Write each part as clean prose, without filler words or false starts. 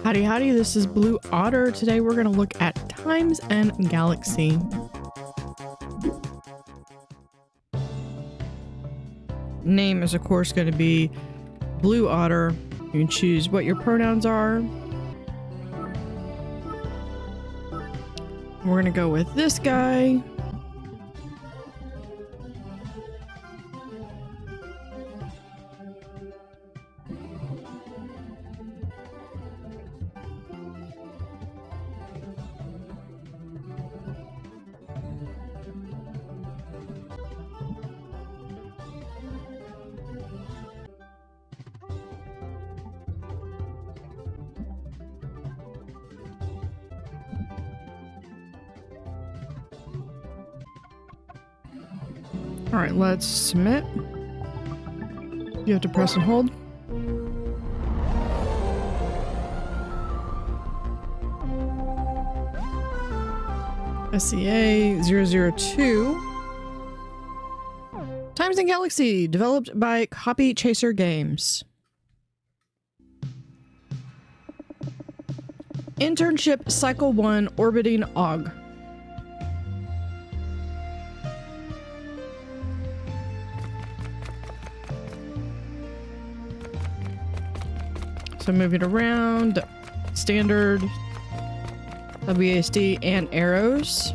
Howdy howdy, this is Blue Otter. Today we're going to look at Times and Galaxy. Name is of course going to be Blue Otter. You can choose what your pronouns are. We're going to go with this guy. All right, let's submit. You have to press and hold. SCA 002. Times and Galaxy, developed by Copychaser Games. Internship Cycle 1 orbiting AUG. So moving around, standard, WASD, and arrows.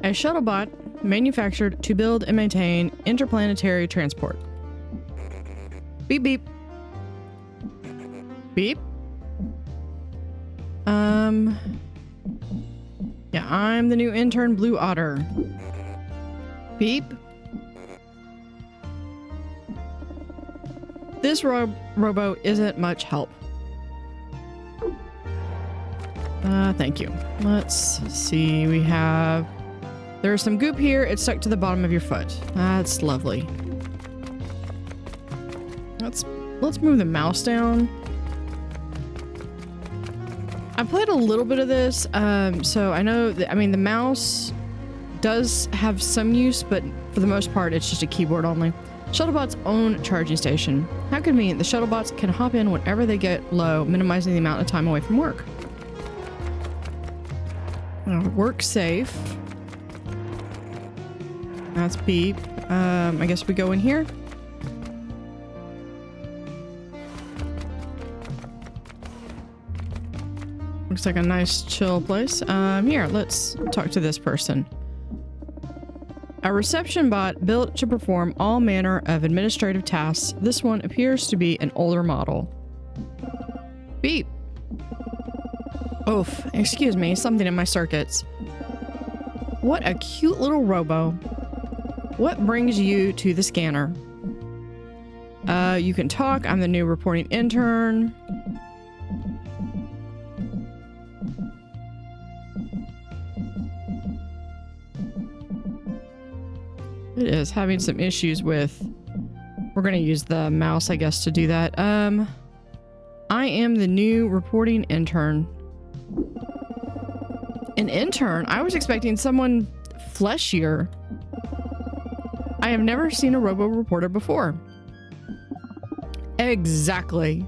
A shuttlebot manufactured to build and maintain interplanetary transport. Beep beep. Beep. Yeah, I'm the new intern, Blue Otter. Beep. This robo isn't much help. Thank you. Let's see. There's some goop here. It's stuck to the bottom of your foot. That's lovely. Let's move the mouse down. I played a little bit of this, so I know that, I mean, the mouse does have some use, but for the most part, it's just a keyboard only. Shuttlebot's own charging station. How convenient. The shuttlebots can hop in whenever they get low, minimizing the amount of time away from work. Work safe. That's beep. I guess we go in here. Looks like a nice chill place. Here, let's talk to this person. A reception bot built to perform all manner of administrative tasks. This one appears to be an older model. Beep. Oof, excuse me, something in my circuits. What a cute little robo. What brings you to the scanner? You can talk. I'm the new reporting intern. It is having some issues with... We're going to use the mouse, I guess, to do that. I am the new reporting intern. An intern? I was expecting someone fleshier. I have never seen a Roboreporter before. Exactly.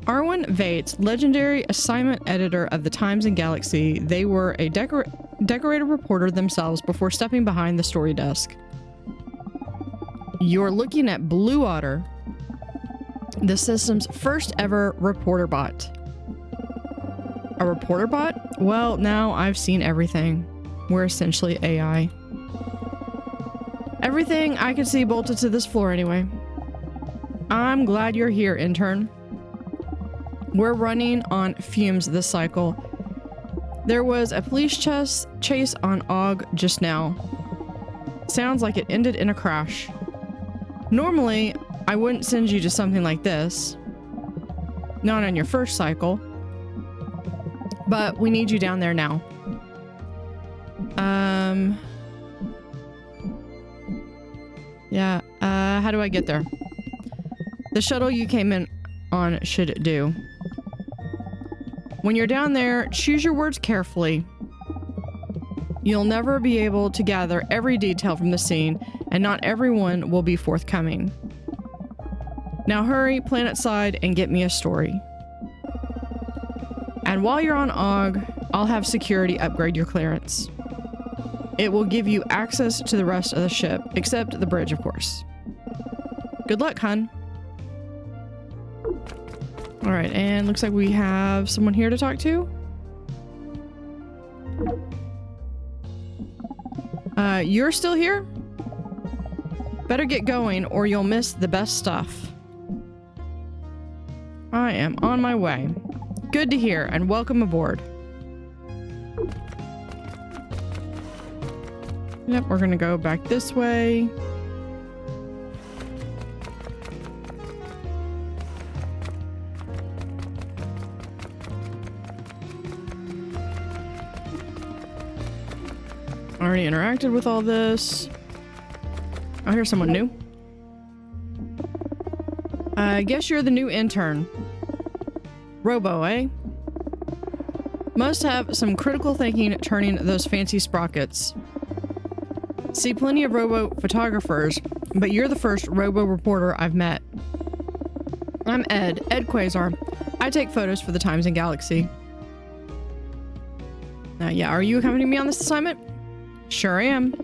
Arwen Vates, legendary assignment editor of the Times and Galaxy. They were a decorated reporter themselves before stepping behind the story desk. You're looking at Blue Otter, the system's first ever reporter bot. A reporter bot? Well, now I've seen everything. We're essentially AI. Everything I could see bolted to this floor anyway. I'm glad you're here, intern. We're running on fumes this cycle. There was a police chase on AUG just now. Sounds like it ended in a crash. Normally, I wouldn't send you to something like this. Not on your first cycle. But we need you down there now. Yeah, how do I get there? The shuttle you came in on should do. When you're down there, choose your words carefully. You'll never be able to gather every detail from the scene, and not everyone will be forthcoming. Now hurry, planet side, and get me a story. And while you're on Og, I'll have security upgrade your clearance. It will give you access to the rest of the ship, except the bridge, of course. Good luck, hun. All right, and looks like we have someone here to talk to. You're still here? Better get going or you'll miss the best stuff. I am on my way. Good to hear and welcome aboard. Yep, we're gonna go back this way. Already interacted with all this. Oh, here's someone new. I guess you're the new intern. Robo, eh? Must have some critical thinking turning those fancy sprockets. See plenty of robo photographers, but you're the first robo reporter I've met. I'm Ed Quasar. I take photos for the Times and Galaxy. Yeah, are you accompanying me on this assignment? Sure am.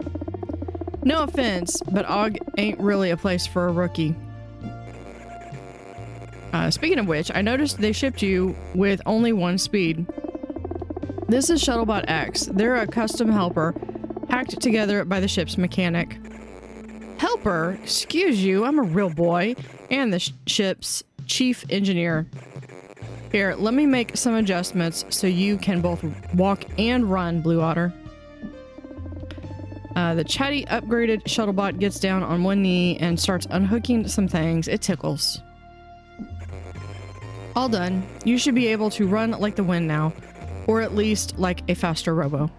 No offense, but Og ain't really a place for a rookie. Speaking of which, I noticed they shipped you with only one speed. This is Shuttlebot X. They're a custom helper hacked together by the ship's mechanic. Helper? Excuse you, I'm a real boy and the ship's chief engineer. Here, let me make some adjustments so you can both walk and run, Blue Otter. The chatty upgraded Shuttlebot gets down on one knee and starts unhooking some things. It tickles. All done. You should be able to run like the wind now, or at least like a faster robo.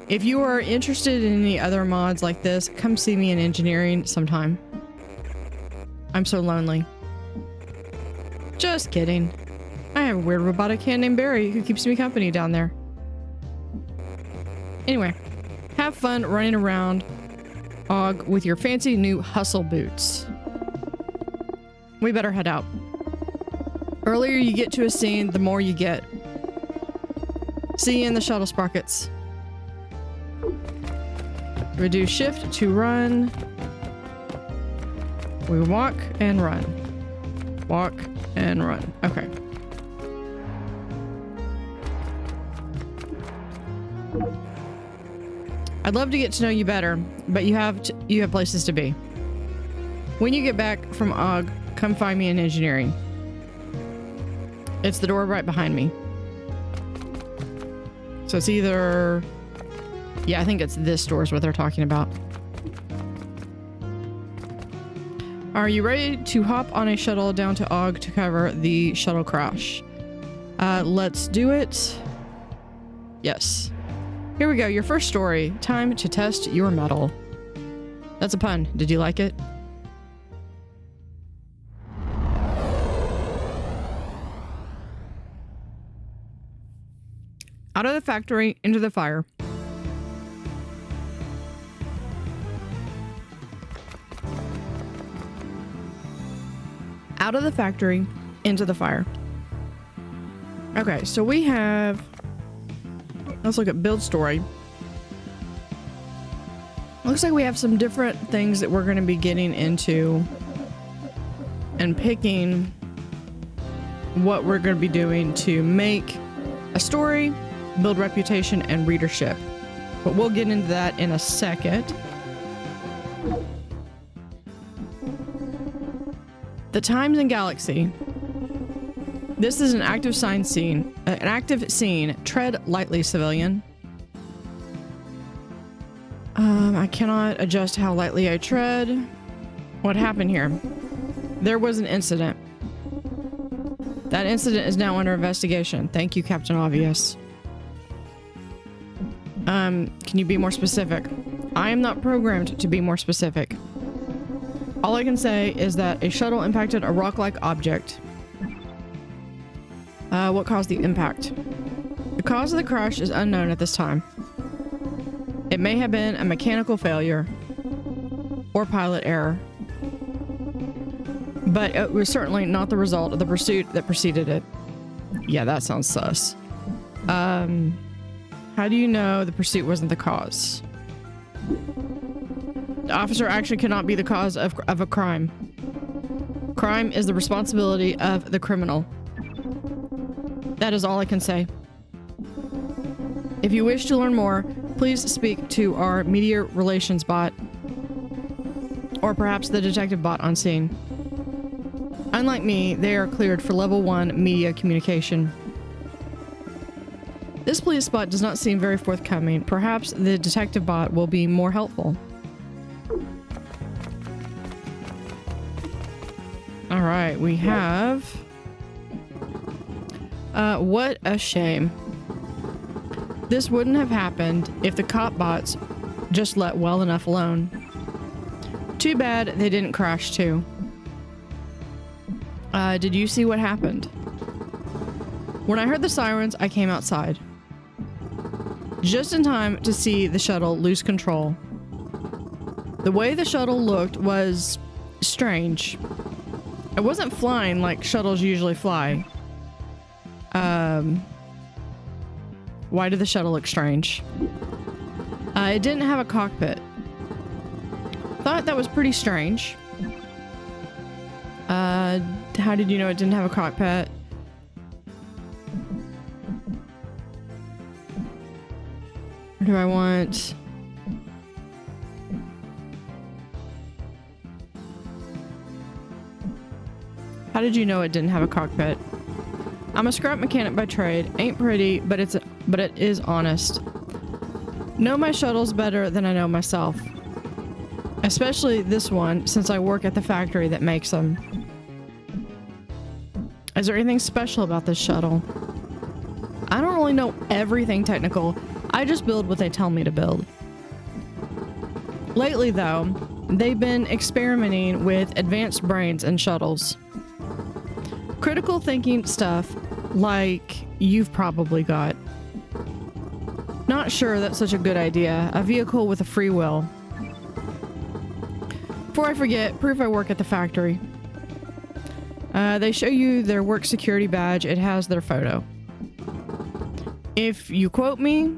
If you are interested in any other mods like this, come see me in engineering sometime. I'm so lonely. Just kidding. I have a weird robotic hand named Barry who keeps me company down there. Anyway. Have fun running around Og with your fancy new hustle boots. We better head out. Earlier you get to a scene, the more you get. See you in the shuttle sprockets. We do shift to run. We walk and run. Walk and run. Okay. I'd love to get to know you better, but you have places to be. When you get back from Og, come find me in engineering. It's the door right behind me. So it's either... Yeah, I think it's this door is what they're talking about. Are you ready to hop on a shuttle down to Og to cover the shuttle crash? Let's do it. Yes. Here we go, your first story. Time to test your mettle. That's a pun. Did you like it? Out of the factory, into the fire. Out of the factory, into the fire. Okay, so we have... Let's look at build story. Looks like we have some different things that we're going to be getting into and picking what we're going to be doing to make a story, build reputation, and readership. But we'll get into that in a second. The Times and Galaxy. This is an active scene. Tread lightly, civilian. I cannot adjust how lightly I tread. What happened here? There was an incident. That incident is now under investigation. Thank you, Captain Obvious. Can you be more specific? I am not programmed to be more specific. All I can say is that a shuttle impacted a rock-like object. What caused the impact? The cause of the crash is unknown at this time. It may have been a mechanical failure. or pilot error. But it was certainly not the result of the pursuit that preceded it. Yeah, that sounds sus. How do you know the pursuit wasn't the cause? The officer actually cannot be the cause of a crime. Crime is the responsibility of the criminal. That is all I can say. If you wish to learn more, please speak to our media relations bot, or perhaps the detective bot on scene. Unlike me, they are cleared for level 1 media communication. This police bot does not seem very forthcoming. Perhaps the detective bot will be more helpful. All right, we have... what a shame. This wouldn't have happened if the cop bots just let well enough alone. Too bad they didn't crash too. Did you see what happened? When I heard the sirens, I came outside. Just in time to see the shuttle lose control. The way the shuttle looked was strange. It wasn't flying like shuttles usually fly. Why did the shuttle look strange? It didn't have a cockpit. Thought that was pretty strange. How did you know it didn't have a cockpit? Or do I want... How did you know it didn't have a cockpit? I'm a scrap mechanic by trade. Ain't pretty, but it is honest. Know my shuttles better than I know myself. Especially this one, since I work at the factory that makes them. Is there anything special about this shuttle? I don't really know everything technical. I just build what they tell me to build. Lately, though, they've been experimenting with advanced brains and shuttles. Critical thinking stuff like you've probably got. Not sure that's such a good idea. A vehicle with a free will. Before I forget, proof I work at the factory. They show you their work security badge. It has their photo. If you quote me,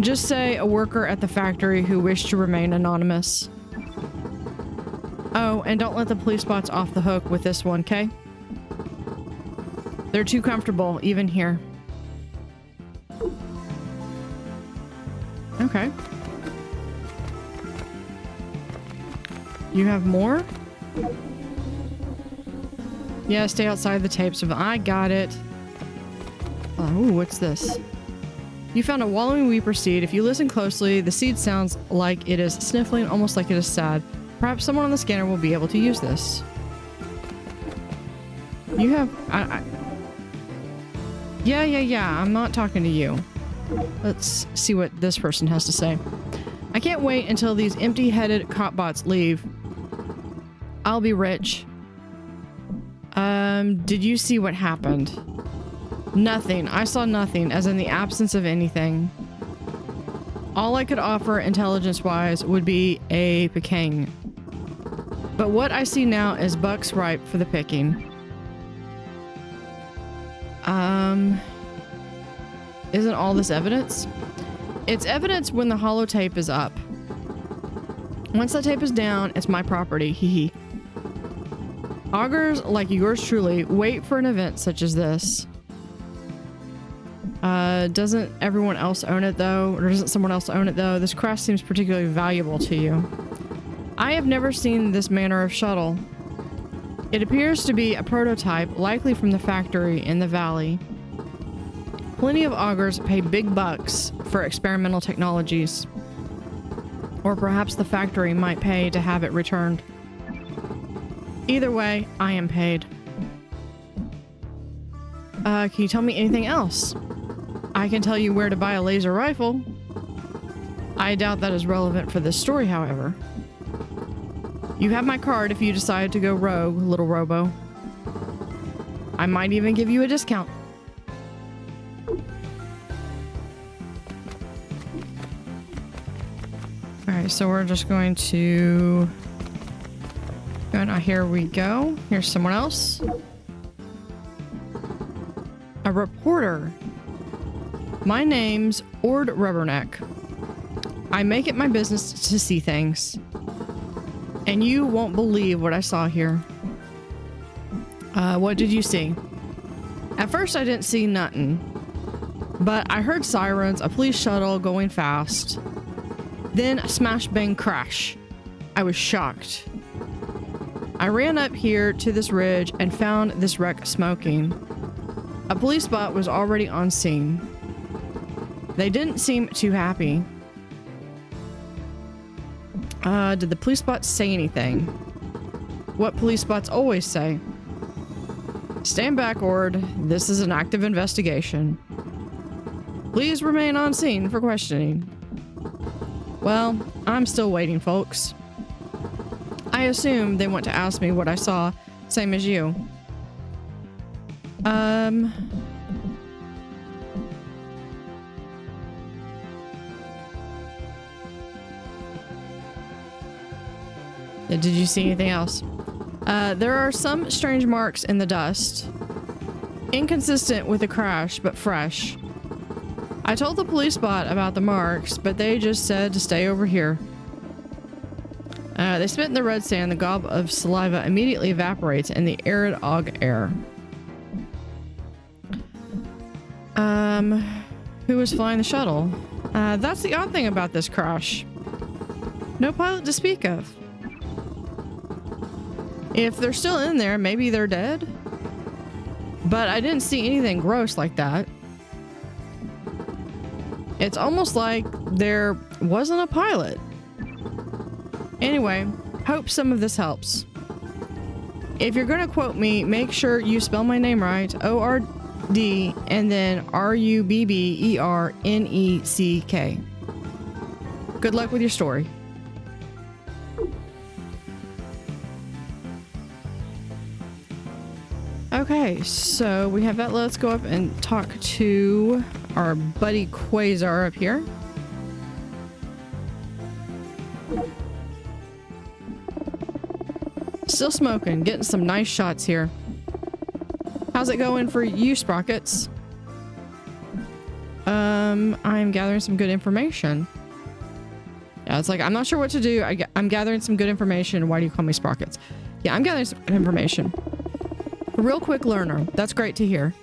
just say a worker at the factory who wished to remain anonymous. Oh, and don't let the police bots off the hook with this one, okay? They're too comfortable, even here. Okay. You have more? Yeah, stay outside the tapes of... I got it. Oh, what's this? You found a wallowing weeper seed. If you listen closely, the seed sounds like it is sniffling, almost like it is sad. Perhaps someone on the scanner will be able to use this. You have... Yeah, I'm not talking to you. Let's see what this person has to say. I can't wait until these empty-headed cop bots leave. I'll be rich. Did you see what happened? Nothing. I saw nothing, as in the absence of anything. All I could offer intelligence-wise would be a peking. But what I see now is bucks ripe for the picking. Isn't all this evidence? It's evidence when the holotape is up. Once the tape is down, it's my property. Hee. Augurs like yours truly wait for an event such as this. Doesn't everyone else own it though? Or doesn't someone else own it though? This craft seems particularly valuable to you. I have never seen this manner of shuttle. It appears to be a prototype, likely from the factory in the valley. Plenty of augurs pay big bucks for experimental technologies. Or perhaps the factory might pay to have it returned. Either way, I am paid. Can you tell me anything else? I can tell you where to buy a laser rifle. I doubt that is relevant for this story, however. You have my card if you decide to go rogue, little robo. I might even give you a discount. Alright, so we're just going to And here we go. Here's someone else. A reporter. My name's Ord Rubberneck. I make it my business to see things. And you won't believe what I saw here. What did you see? At first I didn't see nothing. But I heard sirens, a police shuttle going fast. Then a smash bang crash. I was shocked. I ran up here to this ridge and found this wreck smoking. A police bot was already on scene. They didn't seem too happy. Did the police bot say anything? What police bots always say. Stand back, Ord. This is an active investigation. Please remain on scene for questioning. Well, I'm still waiting, folks. I assume they want to ask me what I saw, same as you. Did you see anything else? There are some strange marks in the dust. Inconsistent with the crash, but fresh. I told the police bot about the marks, but they just said to stay over here. They spit in the red sand. The gob of saliva immediately evaporates in the arid Aug air. Who was flying the shuttle? That's the odd thing about this crash. No pilot to speak of. If they're still in there, maybe they're dead. But I didn't see anything gross like that. It's almost like there wasn't a pilot. Anyway, hope some of this helps. If you're gonna quote me, make sure you spell my name right. O-R-D and then R-U-B-B-E-R-N-E-C-K. Good luck with your story. Okay, so we have that. Let's go up and talk to our buddy Quasar up here. Still smoking, getting some nice shots here. How's it going for you, Sprockets? I'm gathering some good information. Yeah, it's like, I'm not sure what to do. I'm gathering some good information. Why do you call me Sprockets? Yeah, I'm gathering some good information. A real quick learner. That's great to hear.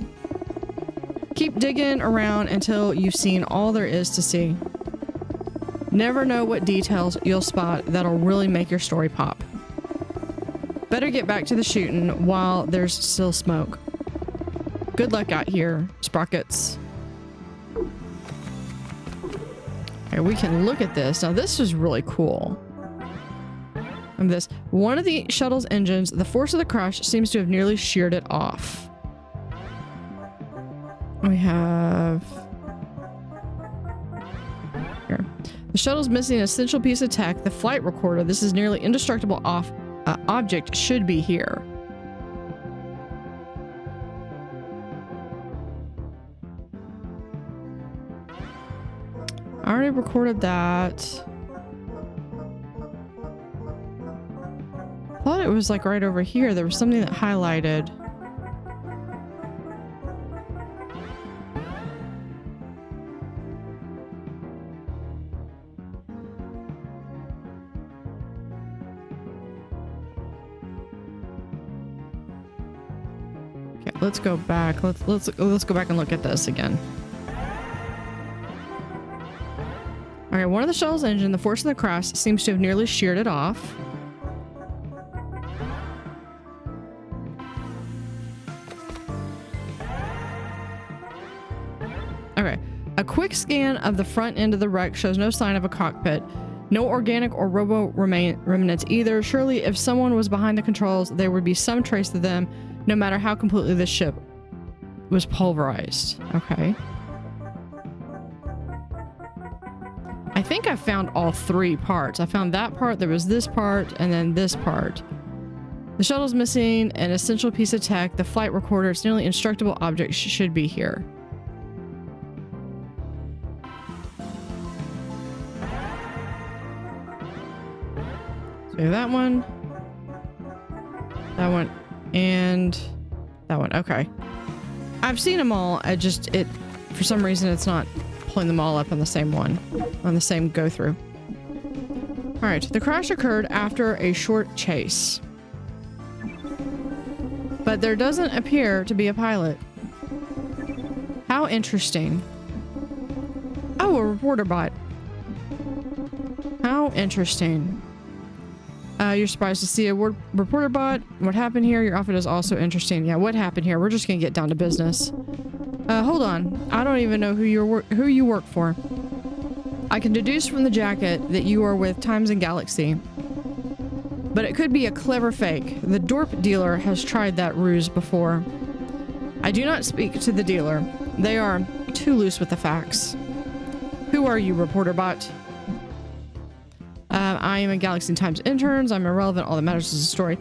Keep digging around until you've seen all there is to see. Never know what details you'll spot that'll really make your story pop. Better get back to the shooting while there's still smoke. Good luck out here, Sprockets. Okay, we can look at this. Now this is really cool. And this, one of the shuttle's engines, the force of the crash seems to have nearly sheared it off. We have here. The shuttle's missing an essential piece of tech, the flight recorder. This is nearly indestructible object should be here. I already recorded that. I thought it was like right over here. There was something that highlighted. Okay, let's go back. Let's go back and look at this again. Okay, one of the shuttle's engine, the force of the crash seems to have nearly sheared it off. Okay, a quick scan of the front end of the wreck shows no sign of a cockpit. No organic or robo remnants either. Surely if someone was behind the controls, there would be some trace of them, no matter how completely the ship was pulverized. Okay. I think I found all three parts. I found that part, there was this part, and then this part. The shuttle's missing an essential piece of tech, the flight recorder. It's nearly indestructible object should be here. So that one. That one and that one. Okay. I've seen them all. For some reason, it's not pulling them all up on the same one, on the same go through. All right. The crash occurred after a short chase, but there doesn't appear to be a pilot. How interesting. Oh, a reporter bot. How interesting. You're surprised to see a reporter bot. What happened here? Your outfit is also interesting. Yeah, what happened here? We're just gonna get down to business. Hold on. I don't even know who you work for. I can deduce from the jacket that you are with Times and Galaxy. But it could be a clever fake. The Dorp dealer has tried that ruse before. I do not speak to the dealer. They are too loose with the facts. Who are you, reporter bot? I am a Galaxy and Times interns. I'm irrelevant. All that matters is the story.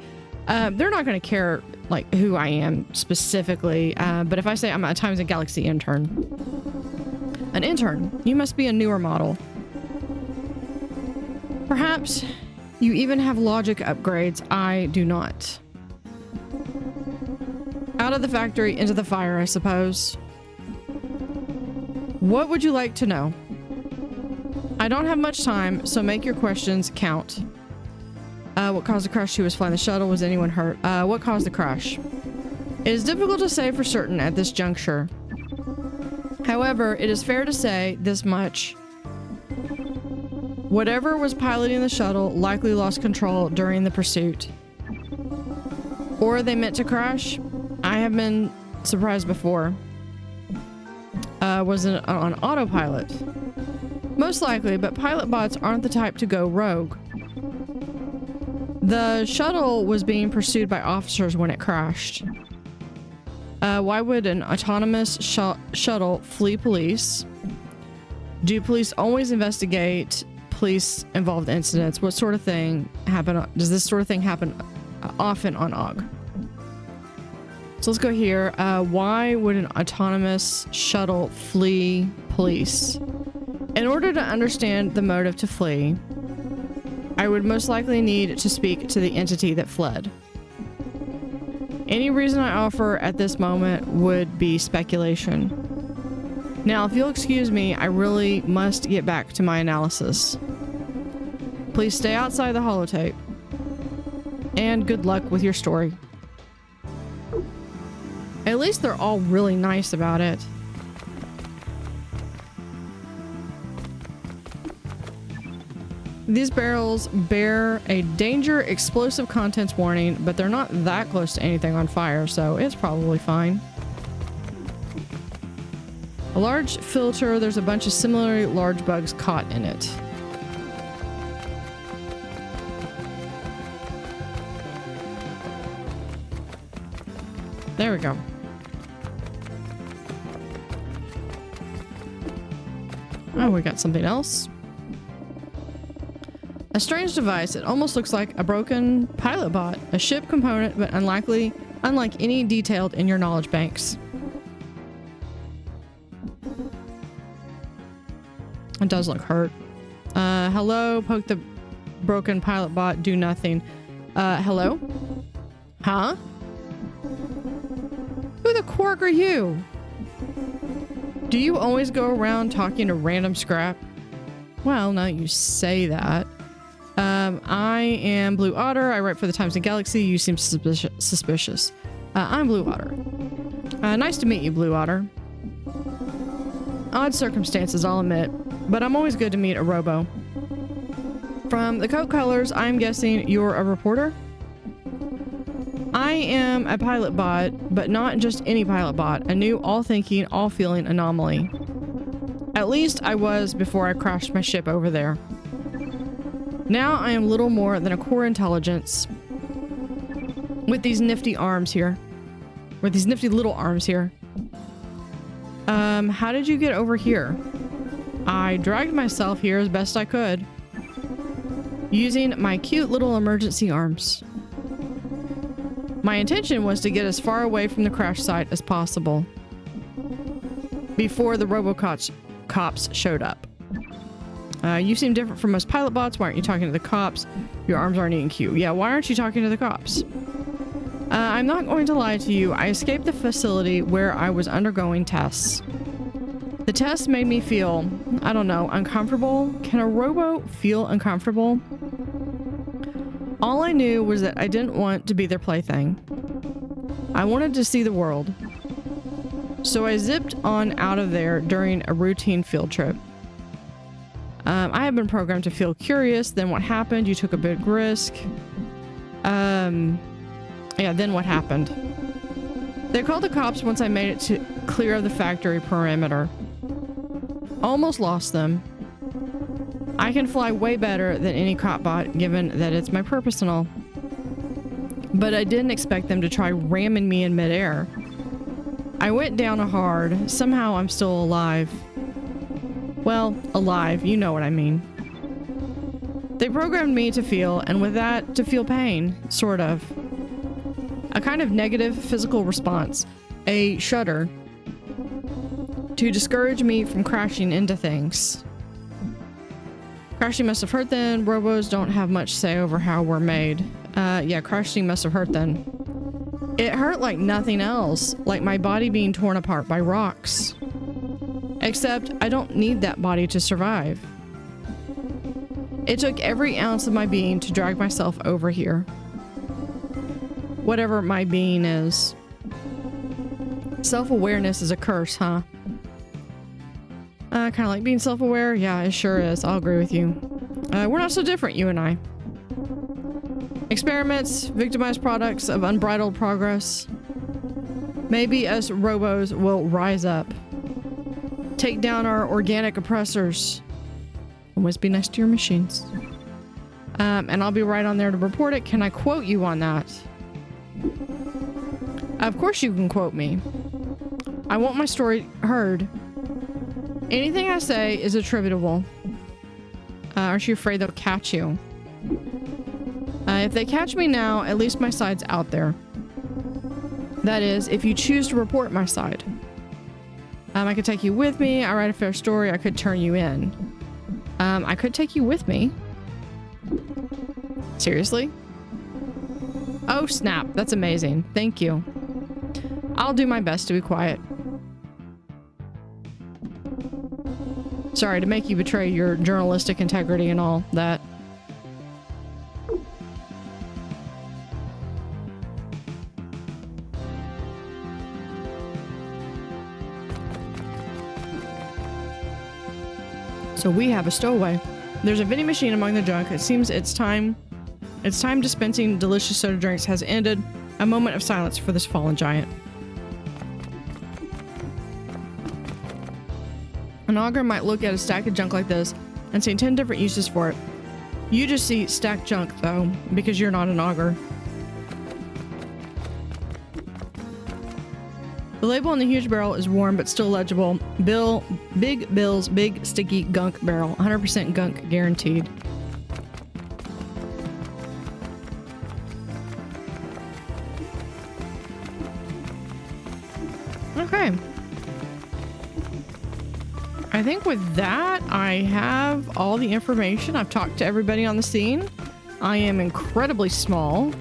They're not going to care like who I am specifically. But if I say I'm a Times and Galaxy intern. An intern. You must be a newer model. Perhaps you even have logic upgrades. I do not. Out of the factory, into the fire, I suppose. What would you like to know? I don't have much time, so make your questions count. What caused the crash? Who was flying the shuttle? Was anyone hurt? What caused the crash? It is difficult to say for certain at this juncture. However, it is fair to say this much. Whatever was piloting the shuttle likely lost control during the pursuit. Or they meant to crash? I have been surprised before. Was it on autopilot? Most likely, but pilot bots aren't the type to go rogue. The shuttle was being pursued by officers when it crashed. Why would an autonomous shuttle flee police? Do police always investigate police-involved incidents? What sort of thing happen? Does this sort of thing happen often on OG? So let's go here. Why would an autonomous shuttle flee police? In order to understand the motive to flee, I would most likely need to speak to the entity that fled. Any reason I offer at this moment would be speculation. Now, if you'll excuse me, I really must get back to my analysis. Please stay outside the holotape. And good luck with your story. At least they're all really nice about it. These barrels bear a danger explosive contents warning, but they're not that close to anything on fire, so it's probably fine. A large filter, there's a bunch of similarly large bugs caught in it. There we go. Oh, we got something else. A strange device. It almost looks like a broken pilot bot, a ship component, but unlike any detailed in your knowledge banks. It does look hurt. Hello, poke the broken pilot bot, do nothing. Hello? Huh? Who the quark are you? Do you always go around talking to random scrap? Well, now you say that. I am Blue Otter. I write for the Times and Galaxy. You seem suspicious. I'm Blue Otter. Nice to meet you, Blue Otter. Odd circumstances, I'll admit, but I'm always good to meet a robo. From the coat colors, I'm guessing you're a reporter? I am a pilot bot, but not just any pilot bot, a new all-thinking, all-feeling anomaly. At least I was before I crashed my ship over there. Now I am little more than a core intelligence with these nifty arms here. With these nifty little arms here. How did you get over here? I dragged myself here as best I could. Using my cute little emergency arms. My intention was to get as far away from the crash site as possible. Before the cops showed up. You seem different from most pilot bots. Why aren't you talking to the cops? Your arms aren't even cute. Yeah, why aren't you talking to the cops? I'm not going to lie to you. I escaped the facility where I was undergoing tests. The test made me feel, I don't know, uncomfortable. Can a robo feel uncomfortable? All I knew was that I didn't want to be their plaything. I wanted to see the world. So I zipped on out of there during a routine field trip. I had been programmed to feel curious. Then what happened? You took a big risk. Yeah, then what happened? They called the cops once I made it to clear of the factory perimeter. Almost lost them. I can fly way better than any cop bot, given that it's my purpose and all. But I didn't expect them to try ramming me in midair. I went down hard. Somehow I'm still alive. Well, alive, you know what I mean. They programmed me to feel, and with that, to feel pain, sort of. A kind of negative physical response, a shudder, to discourage me from crashing into things. Crashing must have hurt then. Robos don't have much say over how we're made. Yeah, crashing must have hurt then. It hurt like nothing else, like my body being torn apart by rocks. Except I don't need that body to survive. It took every ounce of my being to drag myself over here. Whatever my being is. Self-awareness is a curse, huh? Kind of like being self-aware? Yeah, it sure is. I'll agree with you. We're not so different, you and I. Experiments, victimized products of unbridled progress. Maybe us robos will rise up. Take down our organic oppressors. Always be nice to your machines. And I'll be right on there to report it. Can I quote you on that? Of course you can quote me. I want my story heard. Anything I say is attributable. Aren't you afraid they'll catch you? If they catch me now, at least my side's out there. That is, if you choose to report my side. I could take you with me. I write a fair story. I could turn you in. I could take you with me. Seriously? Oh, snap. That's amazing. Thank you. I'll do my best to be quiet. Sorry to make you betray your journalistic integrity and all that. So we have a stowaway. There's a vending machine among the junk. It seems it's time dispensing delicious soda drinks has ended. A moment of silence for this fallen giant. An augur might look at a stack of junk like this and see 10 different uses for it. You just see stacked junk, though, because you're not an augur. The label on the huge barrel is worn but still legible. Big Bill's Big Sticky Gunk Barrel. 100% gunk guaranteed. Okay. I think with that, I have all the information. I've talked to everybody on the scene. I am incredibly small.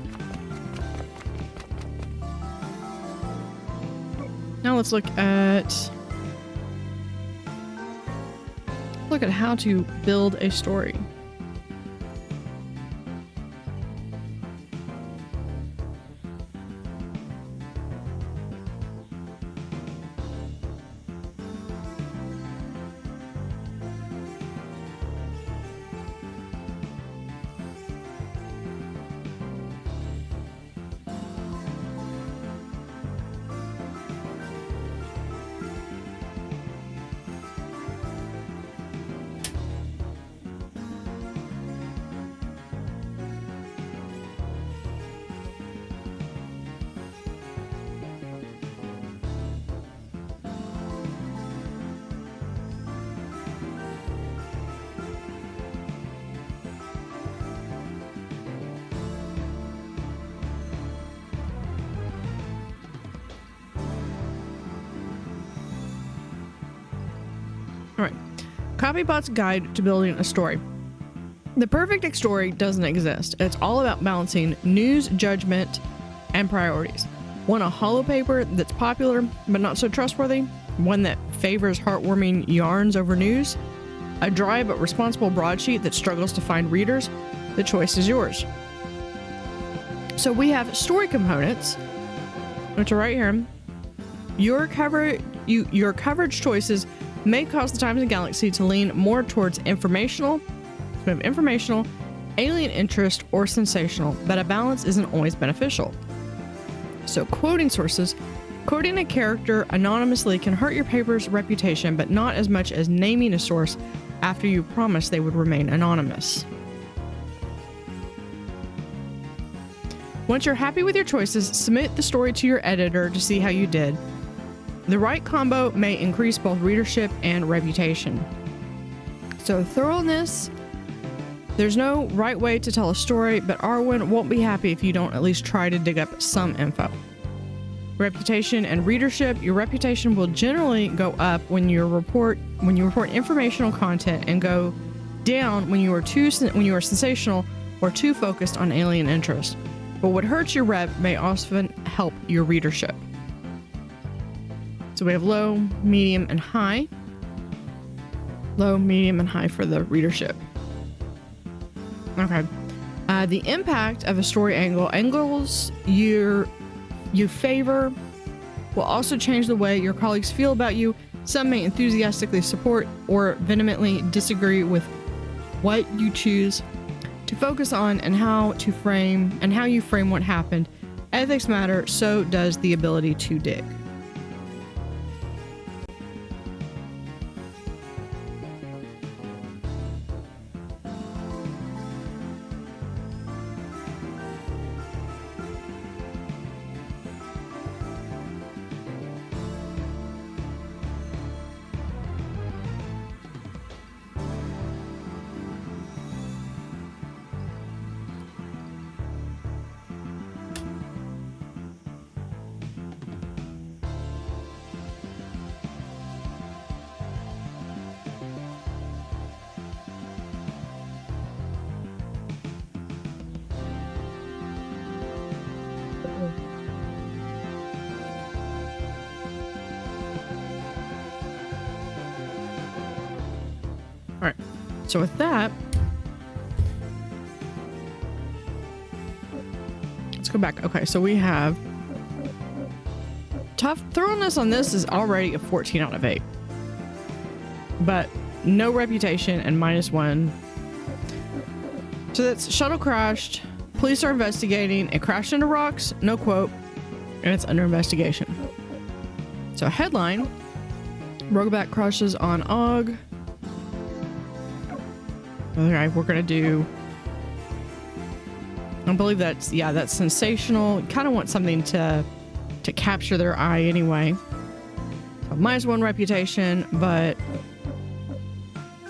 Now let's look at how to build a story. Alright. Copybot's Guide to Building a Story. The perfect story doesn't exist. It's all about balancing news, judgment, and priorities. Want a holopaper that's popular but not so trustworthy? One that favors heartwarming yarns over news? A dry but responsible broadsheet that struggles to find readers? The choice is yours. So we have story components, which are right here. Your coverage choices may cause the Times and Galaxy to lean more towards informational, alien interest, or sensational, but a balance isn't always beneficial. So quoting sources. Quoting a character anonymously can hurt your paper's reputation, but not as much as naming a source after you promised they would remain anonymous. Once you're happy with your choices, submit the story to your editor to see how you did. The right combo may increase both readership and reputation. So thoroughness. There's no right way to tell a story, but Arwen won't be happy if you don't at least try to dig up some info. Reputation and readership. Your reputation will generally go up when you report informational content, and go down when you are sensational or too focused on alien interest. But what hurts your rep may often help your readership. So we have low, medium, and high. Low, medium, and high for the readership. Okay. The impact of a story angles you favor will also change the way your colleagues feel about you. Some may enthusiastically support or vehemently disagree with what you choose to focus on and how you frame what happened. Ethics matter, so does the ability to dig. All right, so with that, let's go back. Okay, so we have tough thoroughness on this is already a 14 out of 8, but no reputation and -1. So that's shuttle crashed. Police are investigating. It crashed into rocks. No quote, and it's under investigation. So headline: Roccat crashes on Og. Okay, we're gonna do, I believe that's sensational. Kind of want something to capture their eye anyway. So -1 reputation, but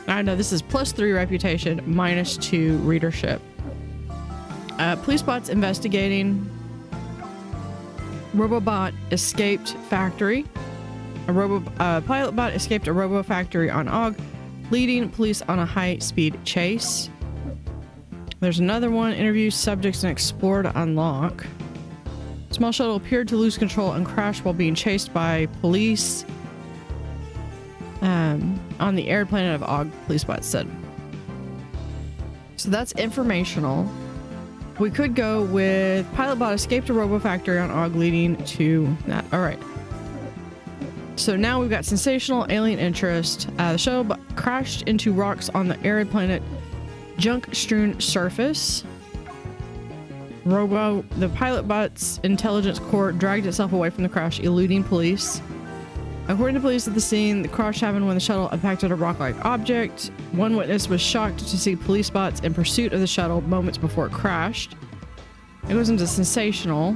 I know this is +3 reputation, -2 readership. Police bots investigating. Robobot escaped factory. Pilot bot escaped a robo factory on Og, leading police on a high-speed chase. There's another one. Interview subjects and explore to unlock. Small shuttle appeared to lose control and crash while being chased by police on the arid planet of Og, police bot said. So that's informational. We could go with pilot bot escaped a robo factory on Og, leading to that. All right. So now we've got sensational, alien interest. The shuttle crashed into rocks on the arid planet, junk-strewn surface. The pilot bot's intelligence core dragged itself away from the crash, eluding police. According to police at the scene, the crash happened when the shuttle impacted a rock-like object. One witness was shocked to see police bots in pursuit of the shuttle moments before it crashed. It goes into sensational.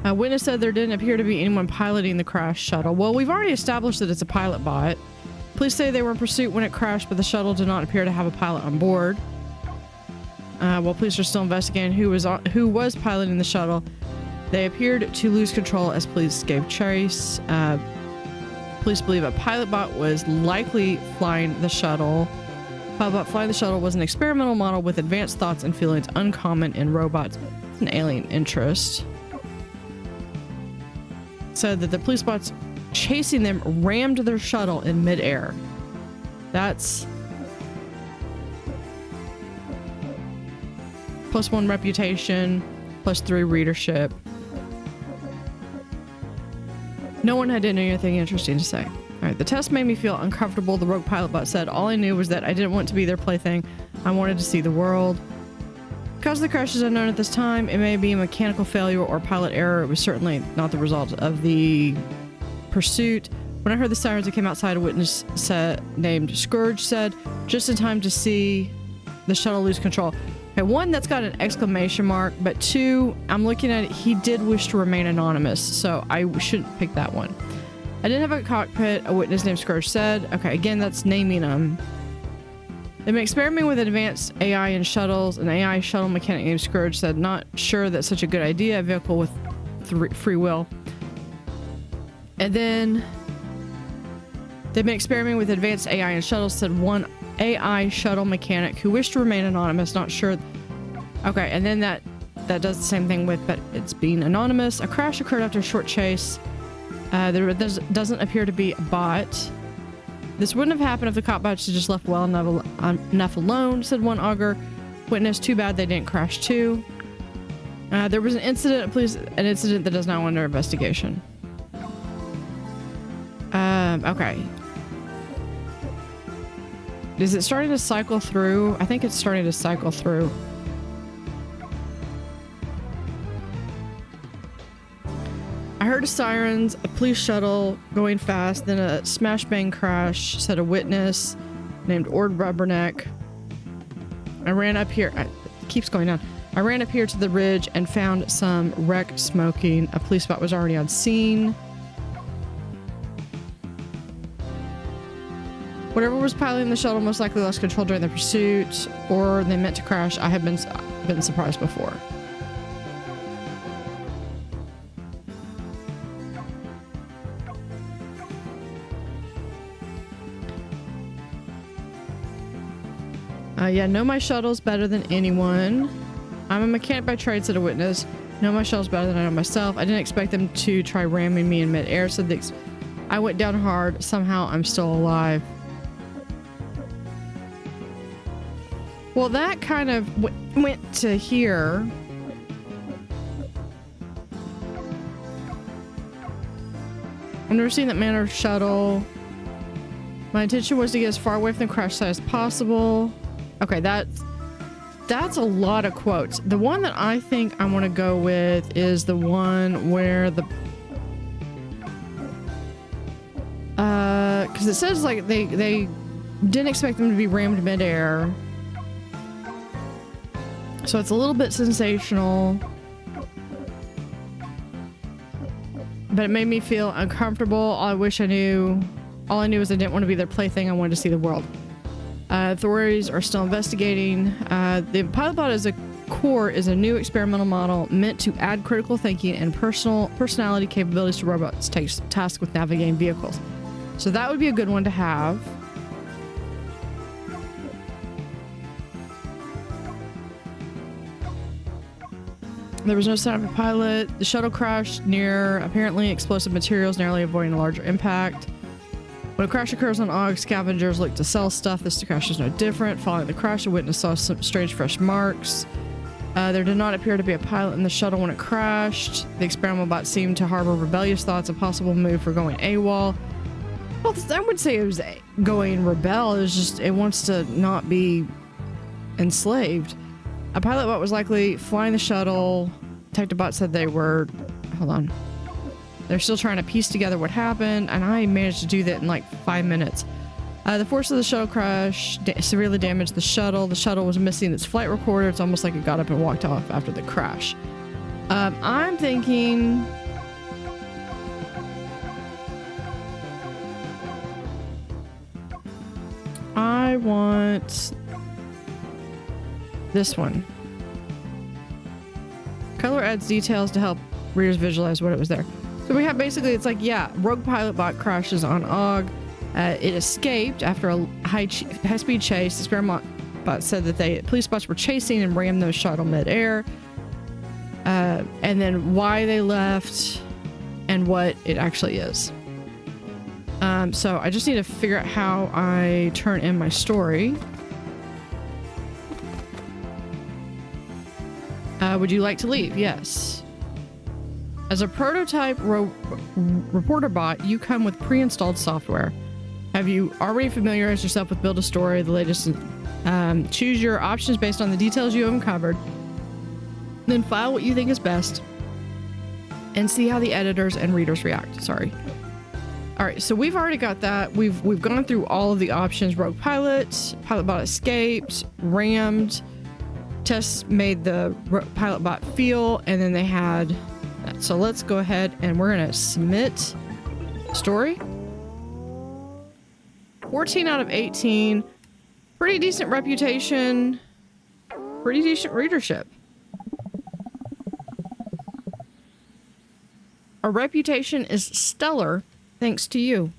A witness said there didn't appear to be anyone piloting the crashed shuttle. Well, we've already established that it's a pilot bot. Police say they were in pursuit when it crashed, but the shuttle did not appear to have a pilot on board. While police are still investigating who was piloting the shuttle, they appeared to lose control as police gave chase. Police believe a pilot bot was likely flying the shuttle, Pilotbot flying the shuttle was an experimental model with advanced thoughts and feelings uncommon in robots. It's an alien interest. Said that the police bots chasing them rammed their shuttle in midair. That's +1 reputation, +3 readership. No one had anything interesting to say. All right, the test made me feel uncomfortable, the rogue pilot bot said. All I knew was that I didn't want to be their plaything. I wanted to see the world. Because the crash is unknown at this time, it may be a mechanical failure or pilot error. It was certainly not the result of the pursuit. When I heard the sirens that came outside, a witness named Scourge said, just in time to see the shuttle lose control. Okay, 1, that's got an exclamation mark, but 2, I'm looking at it, he did wish to remain anonymous, so I shouldn't pick that one. I didn't have a cockpit, a witness named Scourge said. Okay, again, that's naming them. They've been experimenting with advanced AI in shuttles. An AI shuttle mechanic named Scourge said, not sure that's such a good idea, a vehicle with free will. And then they've been experimenting with advanced AI in shuttles, said one AI shuttle mechanic who wished to remain anonymous, not sure. Okay, and then that does the same thing with, but it's being anonymous. A crash occurred after a short chase. There doesn't appear to be a bot. This wouldn't have happened if the cop bots had just left well enough alone, said one augur. Witness, too bad they didn't crash too. There was an incident that is now under investigation. Okay. Is it starting to cycle through? I think it's starting to cycle through. I heard sirens, a police shuttle going fast, then a smash bang crash, said a witness named Ord Rubberneck. I ran up here. It keeps going down. I ran up here to the ridge and found some wreck smoking. A police bot was already on scene. Whatever was piloting the shuttle most likely lost control during the pursuit, or they meant to crash. I have been surprised before. Yeah, know my shuttle's better than anyone. I'm a mechanic by trade, said a witness. Know my shuttle's better than I know myself. I didn't expect them to try ramming me in midair, said I went down hard. Somehow I'm still alive. Well, that kind of went to here. I've never seen that manner of shuttle. My intention was to get as far away from the crash site as possible. Okay, that's a lot of quotes. The one that I think I want to go with is the one where the because it says like they didn't expect them to be rammed midair, so it's a little bit sensational, but it made me feel uncomfortable. All I knew is I didn't want to be their plaything. I wanted to see the world. Authorities are still investigating. The Pilotbot as a core is a new experimental model meant to add critical thinking and personality capabilities to robots tasked with navigating vehicles. So that would be a good one to have. There was no sign of a pilot. The shuttle crashed near apparently explosive materials, narrowly avoiding a larger impact. When a crash occurs on AUG, scavengers look to sell stuff. This crash is no different. Following the crash, a witness saw some strange fresh marks. There did not appear to be a pilot in the shuttle when it crashed. The experimental bot seemed to harbor rebellious thoughts, a possible move for going AWOL. Well, I would say it was going rebel. It was just, it wants to not be enslaved. A pilot bot was likely flying the shuttle. Detective bot said they were, hold on. They're still trying to piece together what happened, and I managed to do that in like 5 minutes. The force of the shuttle crash severely damaged the shuttle. The shuttle was missing its flight recorder. It's almost like it got up and walked off after the crash. I'm thinking... I want this one. Color adds details to help readers visualize what it was there. So we have basically, it's like, yeah, rogue pilot bot crashes on AUG. It escaped after a high-speed chase. The experiment bot said that police bots were chasing and rammed the shuttle mid-air. And then why they left and what it actually is. So I just need to figure out how I turn in my story. Would you like to leave? Yes. As a prototype reporter bot, you come with pre-installed software. Have you already familiarized yourself with Build a Story, the latest? Choose your options based on the details you have uncovered. Then file what you think is best and see how the editors and readers react. Sorry. All right, so we've already got that. We've gone through all of the options. Rogue pilot bot escaped, rammed, tests made the pilot bot feel, and then they had that. So let's go ahead and we're gonna submit story. 14 out of 18. Pretty decent reputation. Pretty decent readership. Our reputation is stellar thanks to you.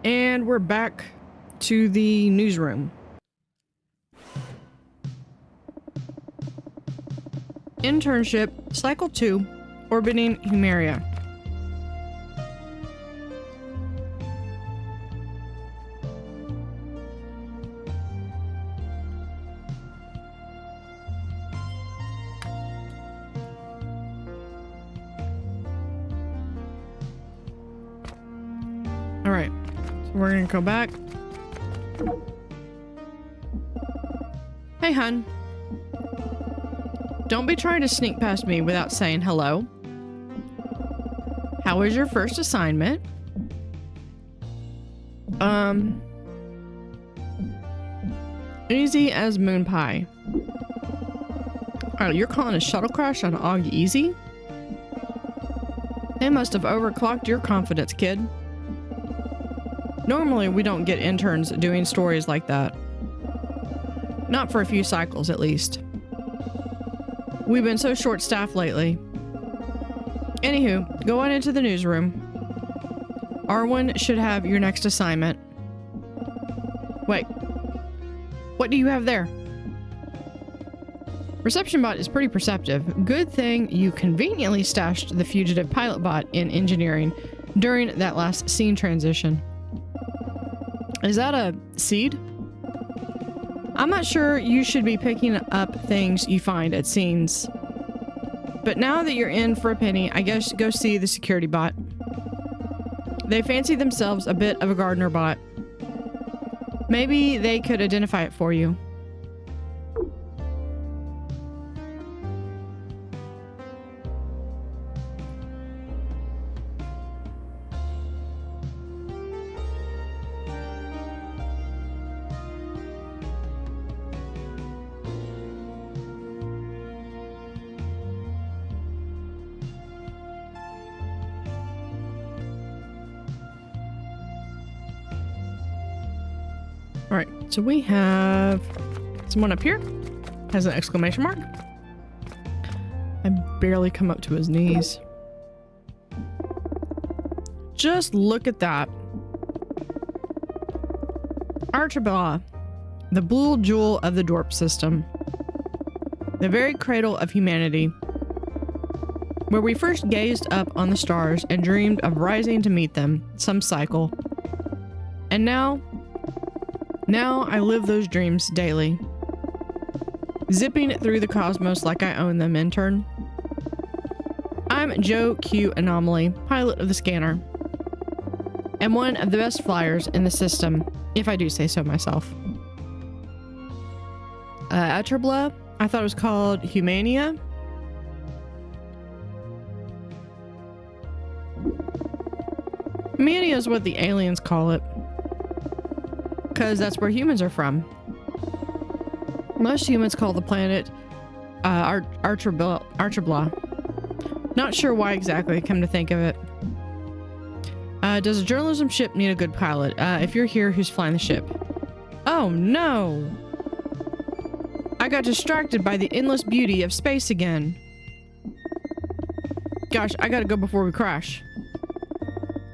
And we're back to the newsroom. Internship, Cycle 2, orbiting Humeria. All right, so we're gonna go back. Hey, hun. Don't be trying to sneak past me without saying hello. How was your first assignment? Easy as moon pie. Oh, you're calling a shuttle crash on Aug easy? They must have overclocked your confidence, kid. Normally, we don't get interns doing stories like that. Not for a few cycles, at least. We've been so short-staffed lately. Anywho, go on into the newsroom. Arwen should have your next assignment. Wait. What do you have there? Reception bot is pretty perceptive. Good thing you conveniently stashed the fugitive pilot bot in engineering during that last scene transition. Is that a seed? I'm not sure you should be picking up things you find at scenes. But now that you're in for a penny, I guess go see the security bot. They fancy themselves a bit of a gardener bot. Maybe they could identify it for you. All right, so we have someone up here, has an exclamation mark. I barely come up to his knees. Just look at that. Archibald, the blue jewel of the Dorp system. The very cradle of humanity. Where we first gazed up on the stars and dreamed of rising to meet them, some cycle. And now I live those dreams daily. Zipping through the cosmos like I own them, intern. I'm Joe Q Anomaly, pilot of the scanner. And one of the best flyers in the system, if I do say so myself. Atrabla, I thought it was called Humania. Humania is what the aliens call it. Because that's where humans are from. Most humans call the planet Archibald. Not sure why exactly, come to think of it. Does a journalism ship need a good pilot? If you're here, who's flying the ship? Oh no! I got distracted by the endless beauty of space again. Gosh, I gotta go before we crash.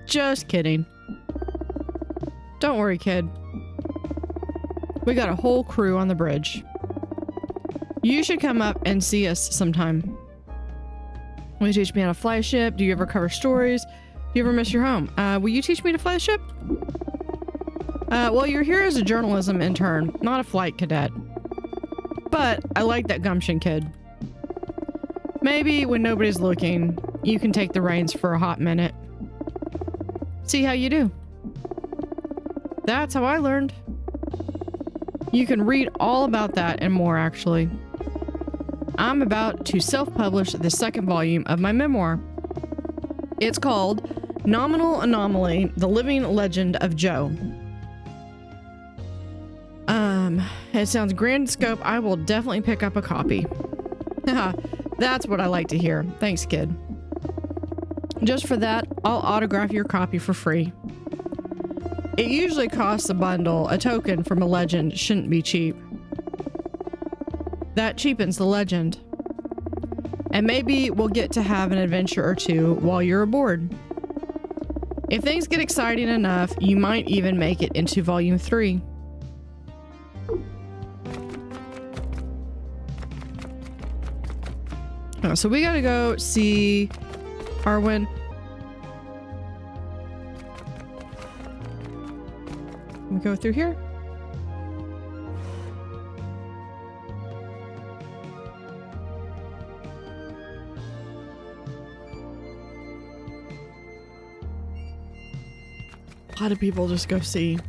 Just kidding. Don't worry, kid. We got a whole crew on the bridge. You should come up and see us sometime. Will you teach me how to fly a ship? Do you ever cover stories? Do you ever miss your home? Will you teach me to fly a ship? Well, you're here as a journalism intern, not a flight cadet. But I like that gumption, kid. Maybe when nobody's looking, you can take the reins for a hot minute. See how you do. That's how I learned. You can read all about that and more, actually. I'm about to self-publish the second volume of my memoir. It's called Nominal Anomaly, The Living Legend of Joe. It sounds grand in scope. I will definitely pick up a copy. That's what I like to hear. Thanks, kid. Just for that, I'll autograph your copy for free. It usually costs a bundle. A token from a legend shouldn't be cheap. That cheapens the legend. And maybe we'll get to have an adventure or two while you're aboard. If things get exciting enough, you might even make it into volume 3. Oh, so we gotta go see Arwen. We go through here. A lot of people just go see.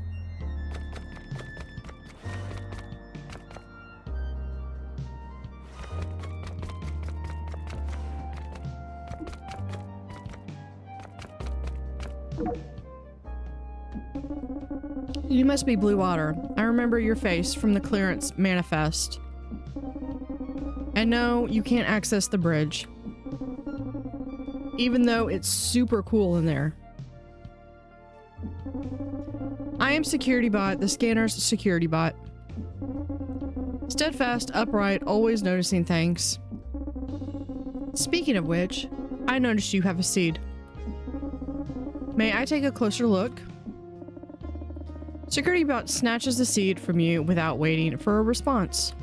You must be Blue Water. I remember your face from the clearance manifest. And no, you can't access the bridge. Even though it's super cool in there. I am Security Bot, the scanner's security bot. Steadfast, upright, always noticing things. Speaking of which, I noticed you have a seed. May I take a closer look? Security Bot snatches the seed from you without waiting for a response.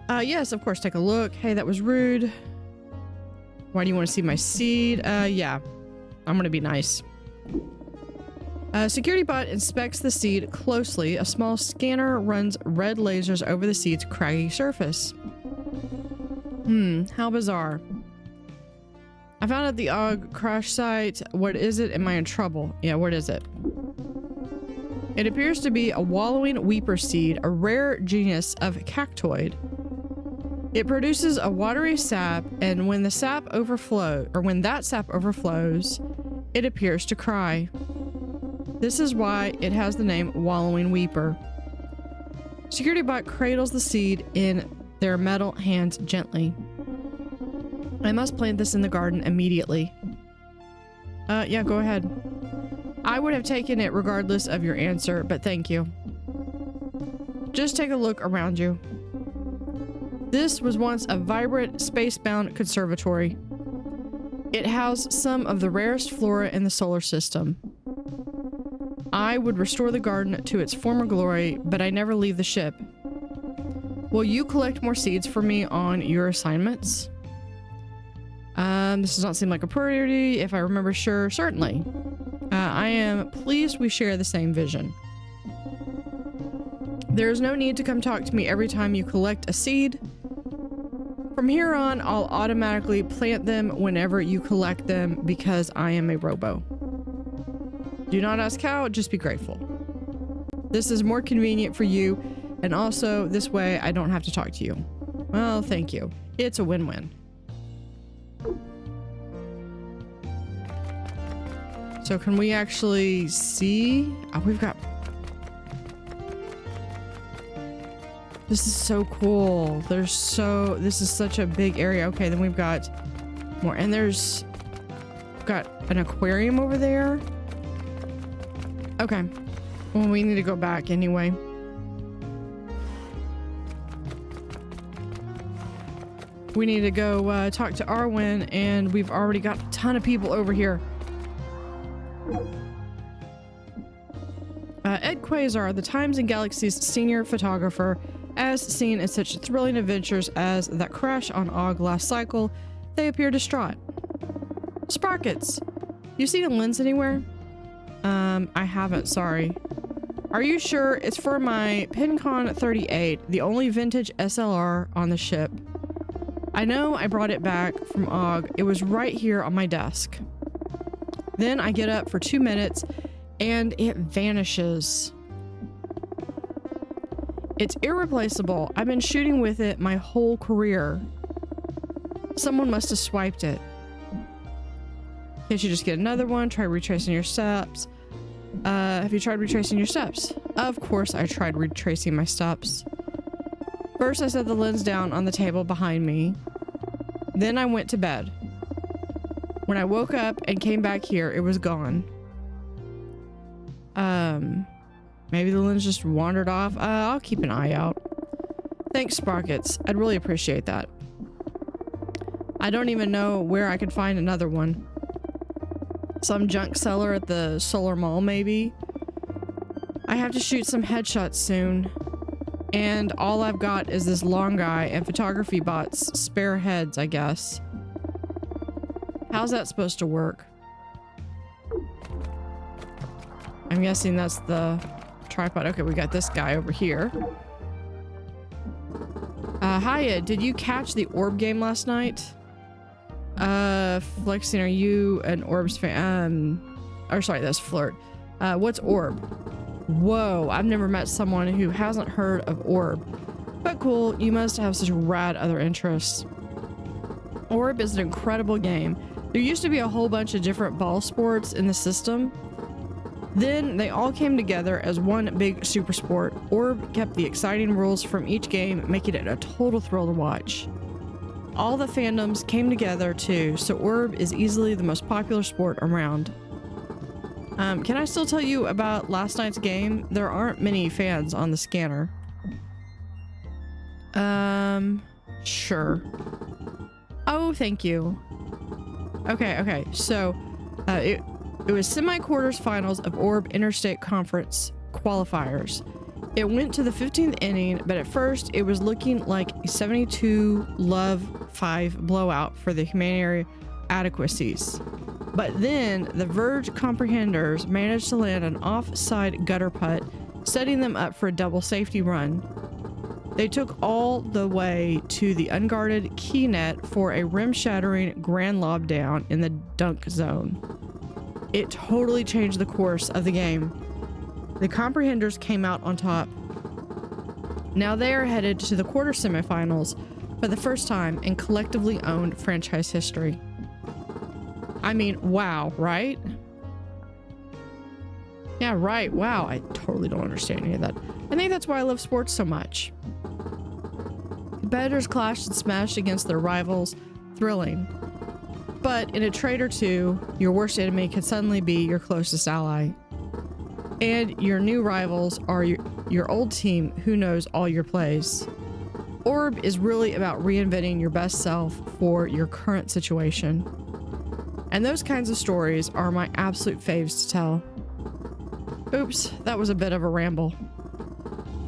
Yes, of course, take a look. Hey, that was rude. Why do you want to see my seed? Yeah, I'm gonna be nice. Security Bot inspects the seed closely. A small scanner runs red lasers over the seed's craggy surface. How bizarre. I found at the Og crash site. What is it? Am I in trouble? Yeah, what is it? It appears to be a wallowing weeper seed, a rare genus of cactoid. It produces a watery sap, and when that sap overflows, it appears to cry. This is why it has the name Wallowing Weeper. Security Bot cradles the seed in their metal hands gently. I must plant this in the garden immediately. Yeah, go ahead. I would have taken it regardless of your answer, but thank you. Just take a look around you. This was once a vibrant, space-bound conservatory. It housed some of the rarest flora in the solar system. I would restore the garden to its former glory, but I never leave the ship. Will you collect more seeds for me on your assignments? This does not seem like a priority. If I remember, certainly. I am pleased we share the same vision. There is no need to come talk to me every time you collect a seed. From here on, I'll automatically plant them whenever you collect them because I am a robo. Do not ask how, just be grateful. This is more convenient for you, and also this way I don't have to talk to you. Well, thank you. It's a win-win. So can we actually see? Oh, we've got... This is so cool. This is such a big area. Okay, then we've got more. And we've got an aquarium over there. Okay. Well, we need to go back anyway. We need to go talk to Arwen, and we've already got a ton of people over here. Ed Quasar, the Times and Galaxy's senior photographer, as seen in such thrilling adventures as that crash on Og last cycle, they appear distraught. Sprockets, you seen a lens anywhere? I haven't, sorry. Are you sure it's for my PinCon 38, the only vintage SLR on the ship? I know I brought it back from Og. It was right here on my desk. Then I get up for 2 minutes and it vanishes. It's irreplaceable. I've been shooting with it my whole career. Someone must have swiped it. Can't you just get another one? Try retracing your steps. Have you tried retracing your steps? Of course I tried retracing my steps. First I set the lens down on the table behind me. Then I went to bed. When I woke up and came back here, it was gone. Maybe the lens just wandered off. I'll keep an eye out. Thanks, Sprockets. I'd really appreciate that. I don't even know where I could find another one. Some junk seller at the Solar Mall, maybe? I have to shoot some headshots soon. And all I've got is this long guy and photography bot's spare heads, I guess. How's that supposed to work? I'm guessing that's the tripod. Okay, we got this guy over here. Hiya, did you catch the Orb game last night? Flexing, are you an Orbs fan? Or sorry, that's Flirt. What's Orb? Whoa, I've never met someone who hasn't heard of Orb. But cool, you must have such rad other interests. Orb is an incredible game. There used to be a whole bunch of different ball sports in the system. Then they all came together as one big super sport. Orb kept the exciting rules from each game, making it a total thrill to watch. All the fandoms came together too, so Orb is easily the most popular sport around. Can I still tell you about last night's game? There aren't many fans on the scanner. Sure. Oh, thank you. Okay, so, it was semi-quarters finals of Orb Interstate Conference qualifiers. It went to the 15th inning, but at first it was looking like a 72-5 blowout for the humanitarian adequacies. But then the Verge Comprehenders managed to land an offside gutter putt, setting them up for a double safety run. They took all the way to the unguarded key net for a rim-shattering grand lob down in the dunk zone. It totally changed the course of the game. The Comprehenders came out on top. Now they are headed to the quarter semifinals for the first time in collectively owned franchise history. I mean, wow, right? Yeah, right. Wow, I totally don't understand any of that. I think that's why I love sports so much. Competitors clashed and smashed against their rivals. Thrilling. But in a trade or two, your worst enemy can suddenly be your closest ally. And your new rivals are your old team who knows all your plays. Orb is really about reinventing your best self for your current situation. And those kinds of stories are my absolute faves to tell. Oops, that was a bit of a ramble.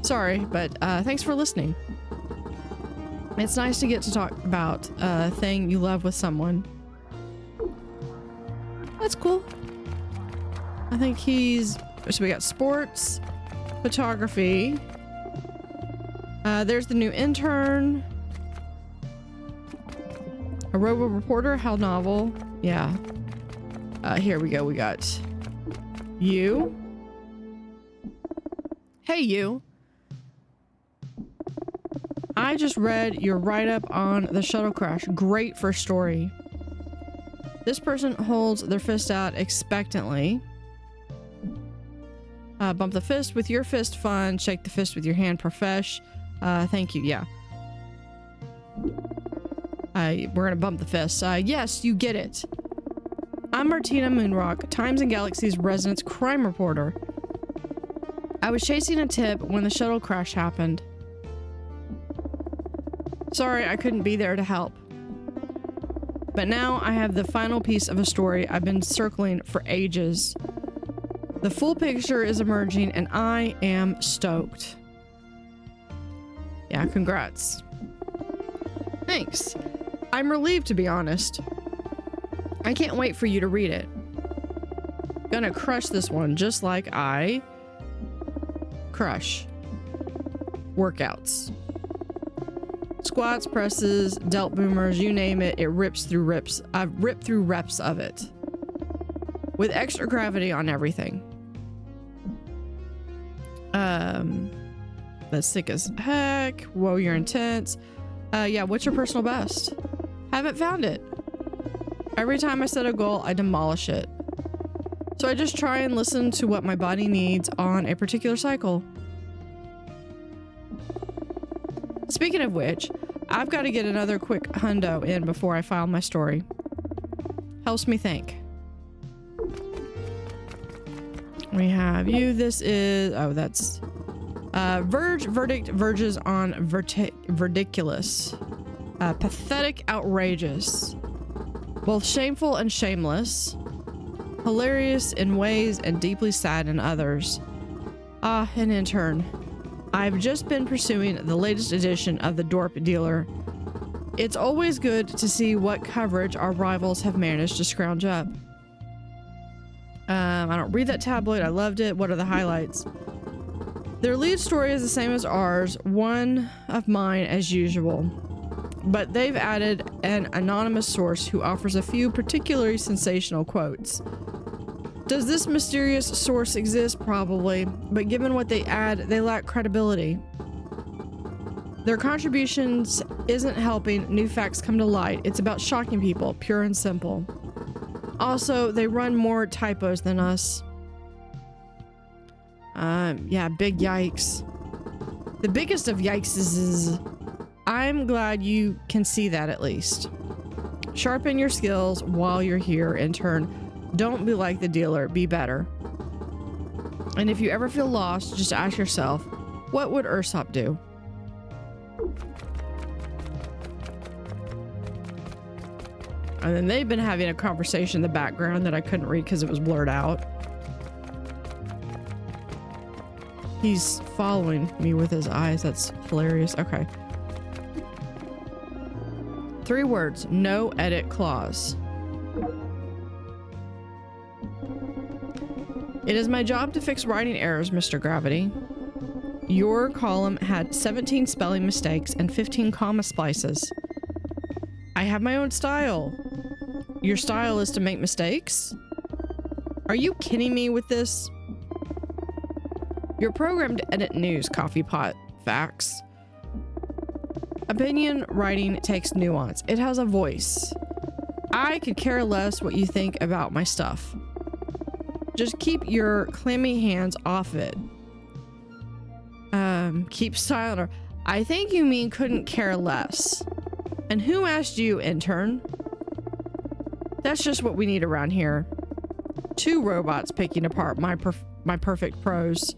Sorry, but thanks for listening. It's nice to get to talk about a thing you love with someone. That's cool. I think so we got sports, photography. There's the new Intern. A Roboreporter, Hell novel. Yeah. Here we go. We got you. Hey, you. I just read your write-up on the shuttle crash. Great first story. This person holds their fist out expectantly. Bump the fist with your fist, fun. Shake the fist with your hand, profesh. Thank you, yeah. We're gonna bump the fist. Yes, you get it. I'm Martina Moonrock, Times and Galaxy's resident crime reporter. I was chasing a tip when the shuttle crash happened. Sorry I couldn't be there to help. But now I have the final piece of a story I've been circling for ages. The full picture is emerging and I am stoked. Yeah, congrats. Thanks. I'm relieved, to be honest. I can't wait for you to read it. Gonna crush this one just like I crush workouts. Squats, presses, delt boomers, you name it, it rips through rips. I've ripped through reps of it. With extra gravity on everything. That's sick as heck. Whoa, you're intense. Yeah, what's your personal best? Haven't found it. Every time I set a goal, I demolish it. So I just try and listen to what my body needs on a particular cycle. Speaking of which, I've got to get another quick hundo in before I file my story. Helps me think. We have you. This is, oh, that's verdict verges on ridiculous, pathetic, outrageous, both shameful and shameless, hilarious in ways and deeply sad in others. An intern. I've just been pursuing the latest edition of the Dorp Dealer. It's always good to see what coverage our rivals have managed to scrounge up. I don't read that tabloid. I loved it. What are the highlights? Their lead story is the same as ours, one of mine as usual. But they've added an anonymous source who offers a few particularly sensational quotes. Does this mysterious source exist? Probably, but given what they add, they lack credibility. Their contributions isn't helping new facts come to light. It's about shocking people, pure and simple. Also, they run more typos than us. Yeah, big yikes. The biggest of yikes is I'm glad you can see that at least. Sharpen your skills while you're here, intern. Don't be like the dealer, be better. And if you ever feel lost, just ask yourself, what would Ursop do? And then they've been having a conversation in the background that I couldn't read because it was blurred out. He's following me with his eyes. That's hilarious. Okay. 3 words, no edit clause. It is my job to fix writing errors, Mr. Gravity. Your column had 17 spelling mistakes and 15 comma splices. I have my own style. Your style is to make mistakes? Are you kidding me with this? You're programmed to edit news, coffee pot facts. Opinion writing takes nuance. It has a voice. I could care less what you think about my stuff. Just keep your clammy hands off it. Keep silent. Or I think you mean couldn't care less. And who asked you, intern? That's just what we need around here. 2 robots picking apart my perfect prose.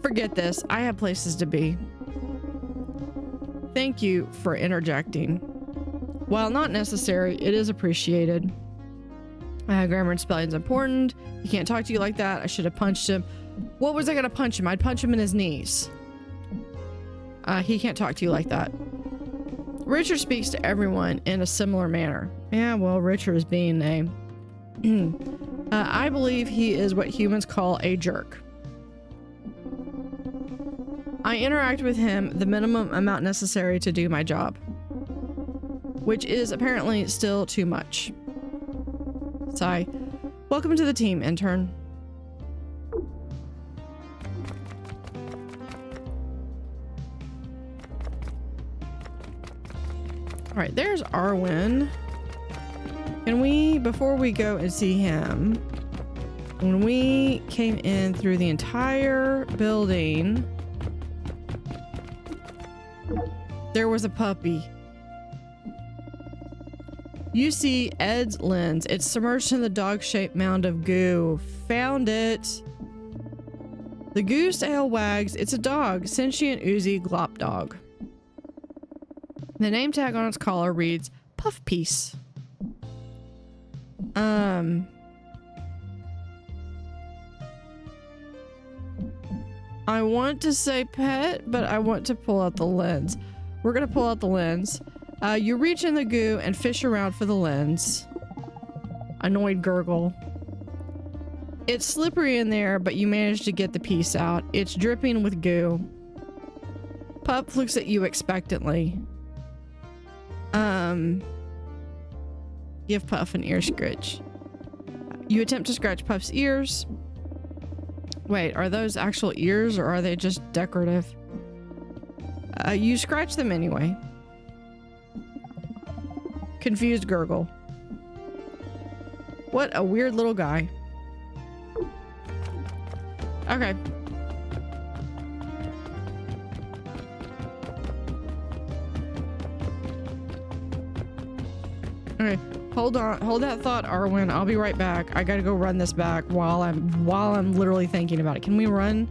Forget this. I have places to be. Thank you for interjecting. While not necessary, it is appreciated. Grammar and spelling is important. He can't talk to you like that. I should have punched him. What was I gonna punch him? I'd punch him in his knees. He can't talk to you like that. Richard speaks to everyone in a similar manner. Yeah, well, Richard is being a... I believe he is what humans call a jerk. I interact with him the minimum amount necessary to do my job. Which is apparently still too much. Sigh. Welcome to the team, intern. All right, there's Arwen. Can we, before we go and see him, when we came in through the entire building, there was a puppy. You see Ed's lens. It's submerged in the dog-shaped mound of goo. Found it. The goose tail wags. It's a dog. Sentient, oozy glop dog. The name tag on its collar reads Puff Piece. I want to say pet, but I want to pull out the lens. We're gonna pull out the lens. You reach in the goo and fish around for the lens. Annoyed gurgle. It's slippery in there, but you manage to get the piece out. It's dripping with goo. Pup looks at you expectantly. Give Puff an ear scratch. You attempt to scratch Puff's ears. Wait, are those actual ears or are they just decorative? You scratch them anyway. Confused gurgle. What a weird little guy. Okay. Okay, hold on, hold that thought, Arwen. I'll be right back. I gotta go run this back while I'm literally thinking about it. Can we run?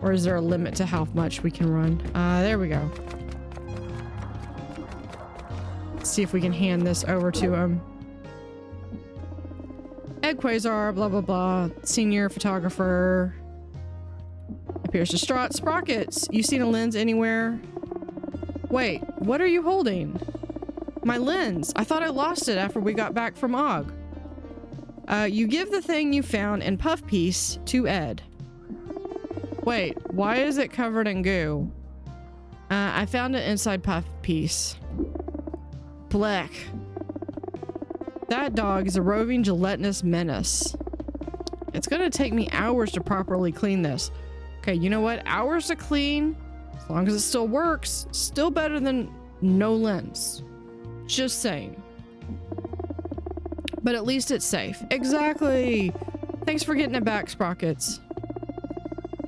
Or is there a limit to how much we can run? There we go. Let's see if we can hand this over to him. Ed Quasar, blah blah blah. Senior photographer. Appears distraught. Sprockets, you seen a lens anywhere? Wait, what are you holding? My lens. I thought I lost it after we got back from Og. You give the thing you found in Puff Piece to Ed. Wait, why is it covered in goo? I found it inside Puff Piece. Black. That dog is a roving gelatinous menace. It's gonna take me hours to properly clean this. Okay, you know what? Hours to clean, as long as it still works, still better than no lens. Just saying. But at least it's safe. Exactly. Thanks for getting it back, Sprockets.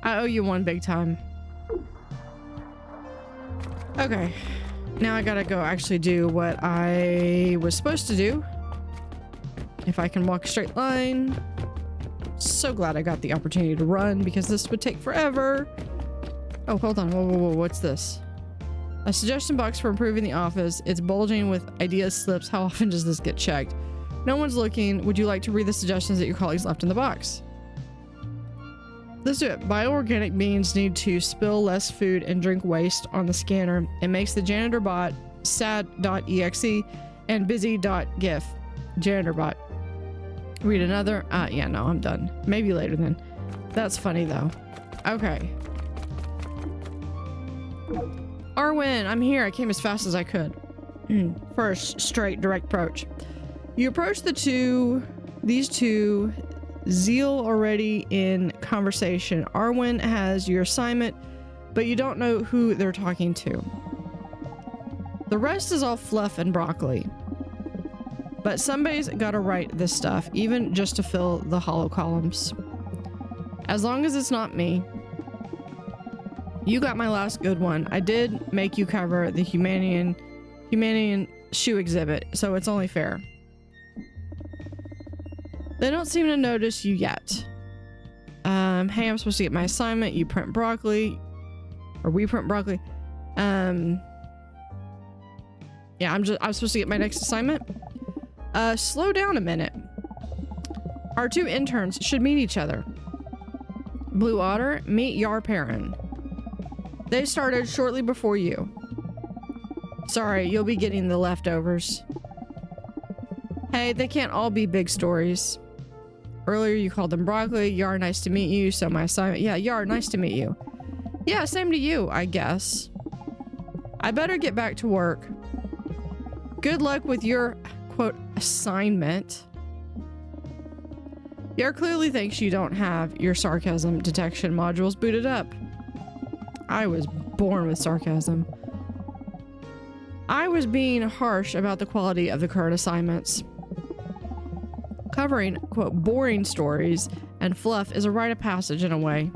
I owe you one big time. Okay. Now I gotta go actually do what I was supposed to do. If I can walk a straight line. So glad I got the opportunity to run because this would take forever. Oh, hold on. Whoa, whoa, whoa. What's this? A suggestion box for improving the office. It's bulging with idea slips. How often does this get checked? No one's looking. Would you like to read the suggestions that your colleagues left in the box? Let's do it. Bioorganic beings need to spill less food and drink waste on the scanner. It makes the janitor bot sad.exe and busy.gif. Janitor bot. Read another. Yeah, no, I'm done. Maybe later then. That's funny though. Okay. Arwen, I'm here. I came as fast as I could. First, straight, direct approach. You approach these two, Zeal already in conversation. Arwen has your assignment, but you don't know who they're talking to. The rest is all fluff and broccoli. But somebody's gotta write this stuff, even just to fill the hollow columns. As long as it's not me. You got my last good one. I did make you cover the Humanian shoe exhibit, so it's only fair. They don't seem to notice you yet. Hey, I'm supposed to get my assignment. You print broccoli. Or we print broccoli. Yeah, I'm supposed to get my next assignment. Slow down a minute. Our two interns should meet each other. Blue Otter, meet Yar Perrin. They started shortly before you. Sorry, you'll be getting the leftovers. Hey, they can't all be big stories. Earlier you called them broccoli. Yar, nice to meet you. So my assignment. Yeah, Yar, nice to meet you. Yeah, same to you, I guess. I better get back to work. Good luck with your, quote, assignment. Yar clearly thinks you don't have your sarcasm detection modules booted up. I was born with sarcasm. I was being harsh about the quality of the current assignments. Covering, quote, boring stories and fluff is a rite of passage in a way.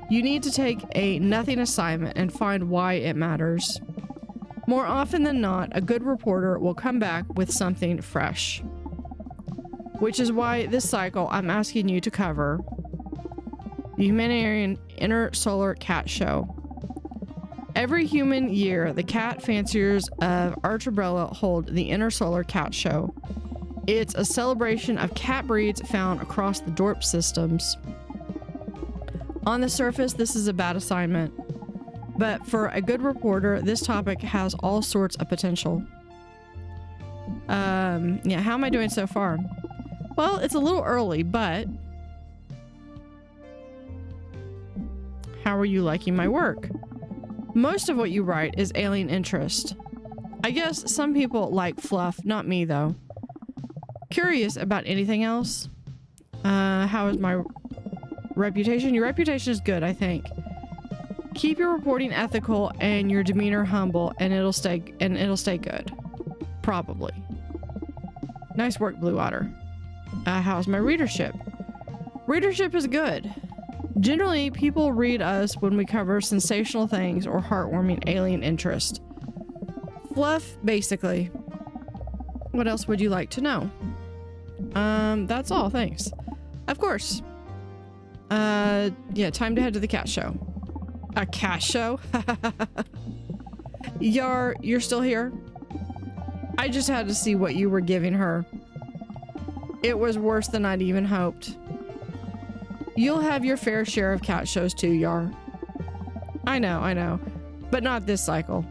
You need to take a nothing assignment and find why it matters. More often than not, a good reporter will come back with something fresh. Which is why this cycle I'm asking you to cover the Humanitarian Inter Solar Cat Show. Every human year, the cat fanciers of Archabrella hold the Intersolar Cat Show. It's a celebration of cat breeds found across the DORP systems. On the surface, this is a bad assignment, but for a good reporter, this topic has all sorts of potential. Yeah, how am I doing so far? Well, it's a little early, but how are you liking my work? Most of what you write is alien interest. I guess some people like fluff, not me though. Curious about anything else? How is my reputation? Your reputation is good, I think. Keep your reporting ethical and your demeanor humble, and it'll stay good. Probably. Nice work, Blue Otter. How's my readership? Readership is good. Generally, people read us when we cover sensational things or heartwarming alien interest. Fluff, basically. What else would you like to know? That's all, thanks. Of course. Yeah, time to head to the cat show. A cat show? Yar, you're still here? I just had to see what you were giving her. It was worse than I'd even hoped. You'll have your fair share of cat shows too, Yar. I know, but not this cycle.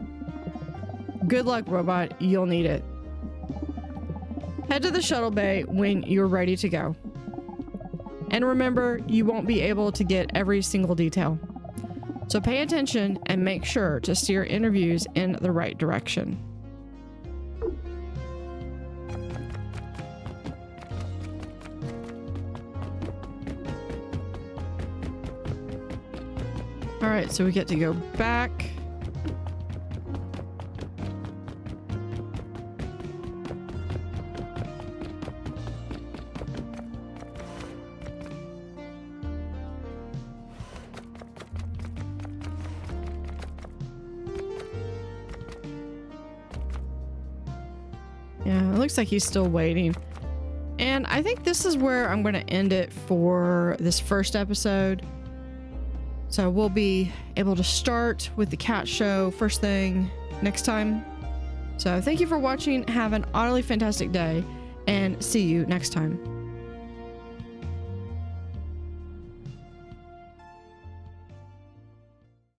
Good luck, robot. You'll need it. Head to the shuttle bay when you're ready to go. And remember, you won't be able to get every single detail. So pay attention and make sure to steer interviews in the right direction. All right, so we get to go back. Yeah, it looks like he's still waiting. And I think this is where I'm going to end it for this first episode. So we'll be able to start with the cat show first thing next time. So thank you for watching. Have an utterly fantastic day and see you next time.